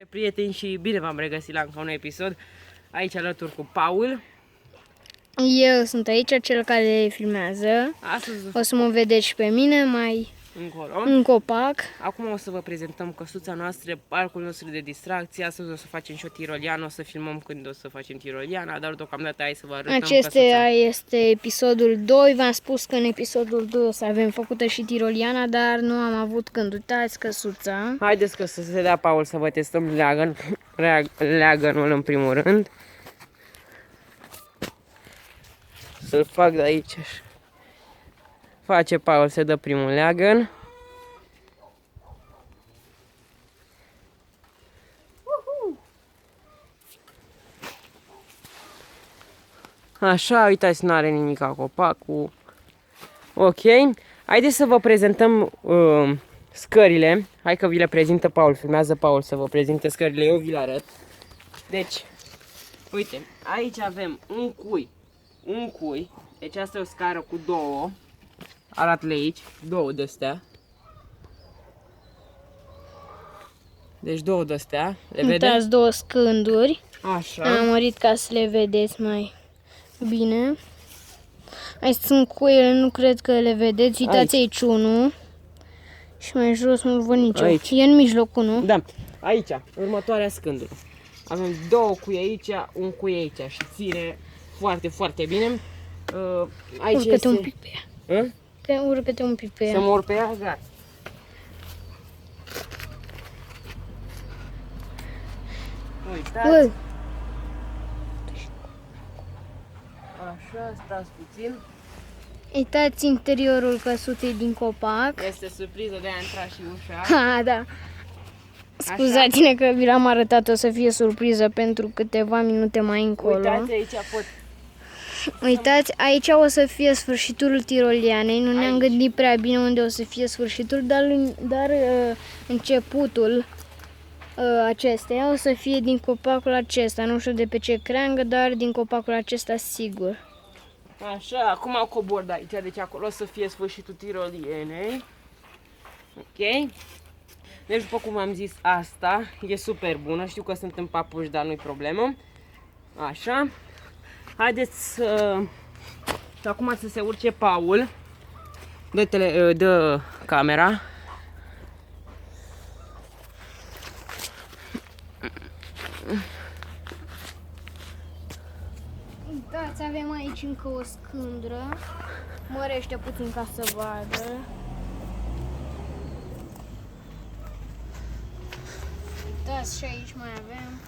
Prieteni, și bine v-am regăsit la încă un episod aici alături cu Paul. Eu sunt aici, cel care filmează. Astăzi O să mă vedeți și pe mine mai încolo. în copac. Acum o să vă prezentăm căsuța noastră, parcul nostru de distracție. Astăzi o să facem și o tiroliană, o să filmăm când o să facem tiroliana, dar deocamdată hai să vă arătăm Acesta căsuța. este episodul 2. V-am spus că în episodul 2 o să avem făcută și tiroliana, dar nu am avut când. Uitați căsuța. Haideți că să se dea Paul să vă testăm leagănul în primul rând. Să-l fac de aici. Face Paul, se dă primul leagăn. Așa, uitați, nu are nimic copacul. Ok, haideți să vă prezentăm scările. Hai că vi le prezintă Paul, filmează Paul să vă prezinte scările, eu vi le arăt. Deci, uite, aici avem un cui, deci asta e o scară cu două, arată-le aici, două de-astea. Deci două de-astea, le vedeți? Uitați două scânduri. Așa. Am mărit ca să le vedeți mai bine. Aici sunt cu ele, nu cred că le vedeți. Uitați aici unul. Și mai jos nu-l văd nicio. Aici. E în mijlocul, nu? Da, aici, următoarea scândură. Avem două cui aici, un cui aici și ține foarte, foarte bine. Aici Urcă-te este... un pic pe ea. Urcă-te un pic pe Să ea. mă urc pe ea? Gata. Uitați. Bă, Așa, stați puțin. uitați interiorul căsuței din copac. Este surpriză, de a intra și ușa. Ha, da. Scuzați-ne că vi l-am arătat, o să fie surpriză pentru câteva minute mai încolo. Uitați, aici pot... Uitați, aici o să fie sfârșitul tirolianei. Nu ne-am Aici. gândit prea bine unde o să fie sfârșitul, dar începutul acesteia o să fie din copacul acesta. Nu știu de pe ce creangă, dar din copacul acesta sigur. Așa, acum cobor de aici, deci acolo o să fie sfârșitul tirolienei. Ok? Deci, după cum am zis, asta e super bună. Știu că sunt în papuși, dar nu-i problemă. Așa. Haideți să... Și acum să se urce Paul. Dă camera. Uitați, avem aici încă o scândură. Mărește puțin ca să vadă. Uitați, și aici mai avem.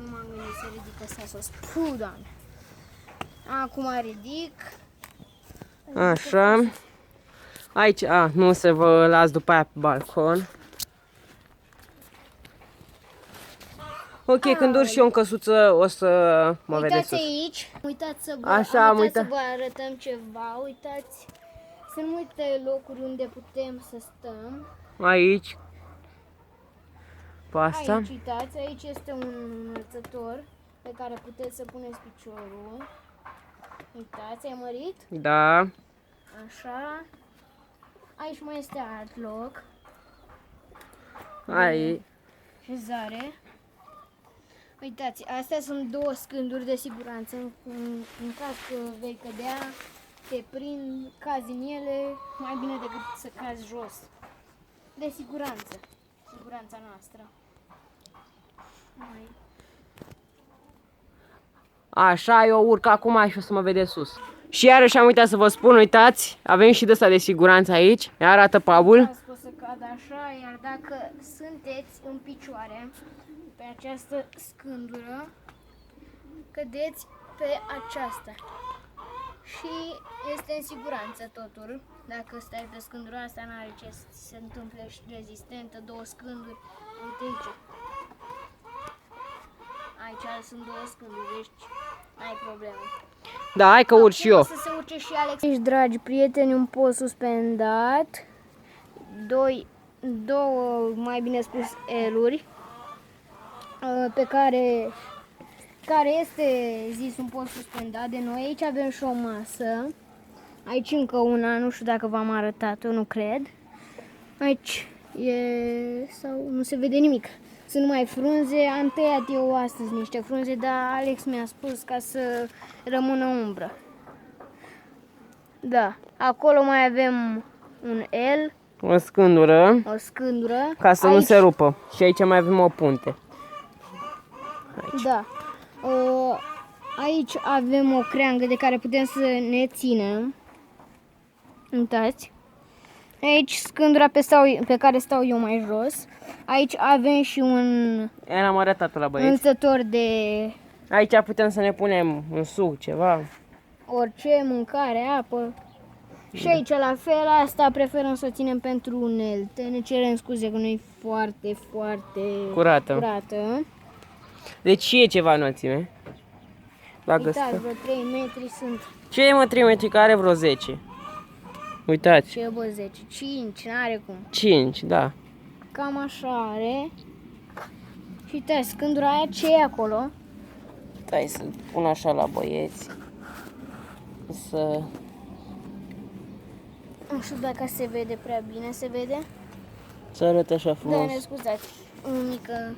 Nu m-am gândit să ridic astea sus. Puh, Doamne. Acum ridic. Așa. Aici, nu să vă las după aia pe balcon. Ok, când urc și eu în căsuță o să mă vedeți Uitați sus. aici. Uitați să vă, Așa, am uitați să uitat. vă arătăm ceva. Uitați. Sunt multe locuri unde putem să stăm. Aici. Pe asta. Aici, uitați, aici este un înălțător pe care puteți să puneți piciorul. Uitați, ai mărit? Da. Așa. Aici mai este alt loc. Aici. Șezare. Uitați, astea sunt două scânduri de siguranță. În caz că vei cădea, te prind, cazi în ele, mai bine decât să cazi jos. De siguranță. Siguranța noastră. Așa, eu urc acum și o să mă vedeți sus. Și iarăși am uitat să vă spun, uitați, avem și de asta de siguranță aici. Ne arată Paul. Ați spus să cad așa, iar dacă sunteți în picioare pe această scândură, cădeți pe aceasta. Și este în siguranță totul. Dacă stai pe scândura asta, n-are ce să se întâmple, și rezistentă, două scânduri. Uite aici. Aici sunt două scânduri, deci n-ai problemă. Da, hai că urc și eu. Să se urce și Alex. Deci, dragi prieteni, un pod suspendat, două, mai bine spus, eluri, pe care este zis un pod suspendat de noi. Aici avem și o masă. Aici încă una, nu știu dacă v-am arătat-o, nu cred. Aici sau nu se vede nimic. Sunt numai frunze, am tăiat eu astăzi niște frunze, dar Alex mi-a spus ca să rămână umbră. Da, acolo mai avem un L, O scândură, o scândură. ca să nu Aici, se rupă. Și aici mai avem o punte. da. Aici avem o creangă de care putem să ne ținem. Uitați. Aici scândura pe care stau eu mai jos. Aici avem și un L-am arătat la băieți. înțător de Aici putem să ne punem un suc, ceva. orice, mâncare, apă. Și aici la fel, asta preferăm să o ținem pentru unelte. Ne cerem scuze că nu e foarte, foarte curată. Deci e ceva înălțime. Dacă Uitați, stă. vreo 3 metri sunt. Ce e, mă, 3 metri, care are vreo 10? Uitați. Ce bă, 10? 5, n-are cum. 5, da. Cam așa are. Și uitați, scândura aia, ce e acolo? Stai să pun așa la băieți. Să... Nu știu dacă se vede prea bine, se vede? Să arăt așa Da, frumos. ne scuzați, o mică,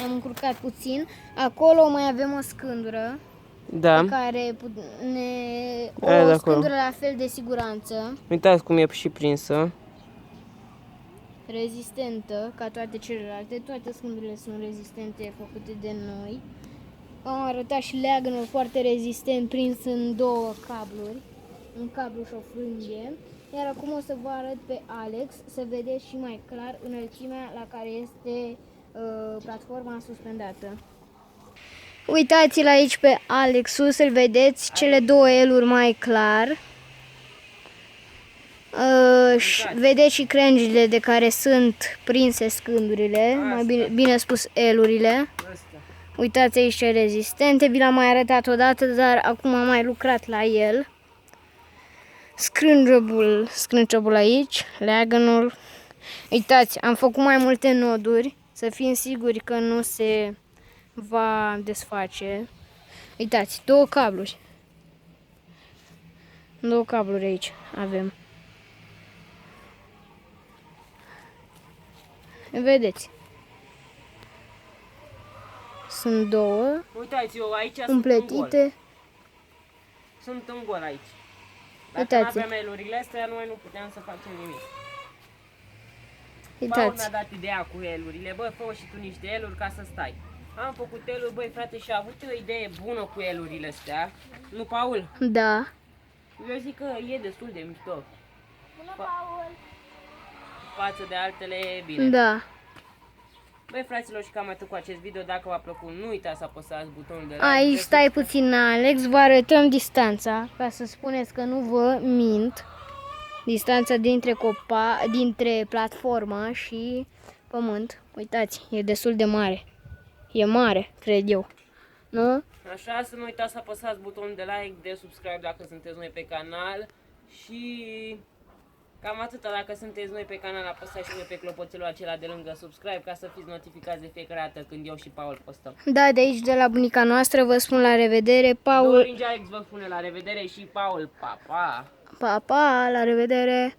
am încurcat puțin. Acolo mai avem o scândură Da. pe care Aia de o acolo. scândură la fel de siguranță, Uitați cum e și prinsă. rezistentă ca toate celelalte. Toate scândurile sunt rezistente, făcute de noi. Am arătat și leagănul foarte rezistent prins în 2 cabluri, un cablu și o frânghie. Iar acum o să vă arăt pe Alex să vedeți și mai clar înălțimea la care este platforma suspendată. Uitați-l aici pe Alex sus, să-l vedeți, cele 2 eluri mai clar. Vedeți și crengile de care sunt prinse scândurile, mai bine spus elurile. Uitați aici ce rezistente, vi l-am mai arătat odată, dar acum am mai lucrat la el. Scrângebul aici, leagănul. Uitați, am făcut mai multe noduri, să fim siguri că nu se va desface. Uitați, 2 cabluri. 2 cabluri aici avem. Vedeți. Sunt 2 Uitați, eu aici împletite. Sunt în gol aici. Dacă Uitați. nu aveam elurile astea, noi nu puteam să facem nimic. Paul Uitați. mi-a dat ideea cu elurile. Bă, fă și tu niște eluri ca să stai. Am făcut eluri, băi frate, și a avut o idee bună cu elurile astea. Nu, Paul? Da. Eu zic că e destul de mișto. Bună, Paul. Față de altele, e bine. Da. Băi, fraților, și cam atât cu acest video. Dacă v-a plăcut, nu uitați să apăsați butonul de like. Aici stai puțin, Alex, vă arătăm distanța, ca să spuneți că nu vă mint. Distanța dintre platforma și pământ. Uitați, e destul de mare. E mare, cred eu. Nu? Așa, să nu uitați să apăsați butonul de like, de subscribe dacă sunteți noi pe canal. Și cam atâta, dacă sunteți noi pe canal, apăsați și voi pe clopoțelul acela de lângă subscribe ca să fiți notificați de fiecare dată când eu și Paul postăm. Da, de aici, de la bunica noastră, vă spun la revedere, Paul. Dorin Alex vă spune la revedere și Paul, pa, pa! Pa, pa, la revedere.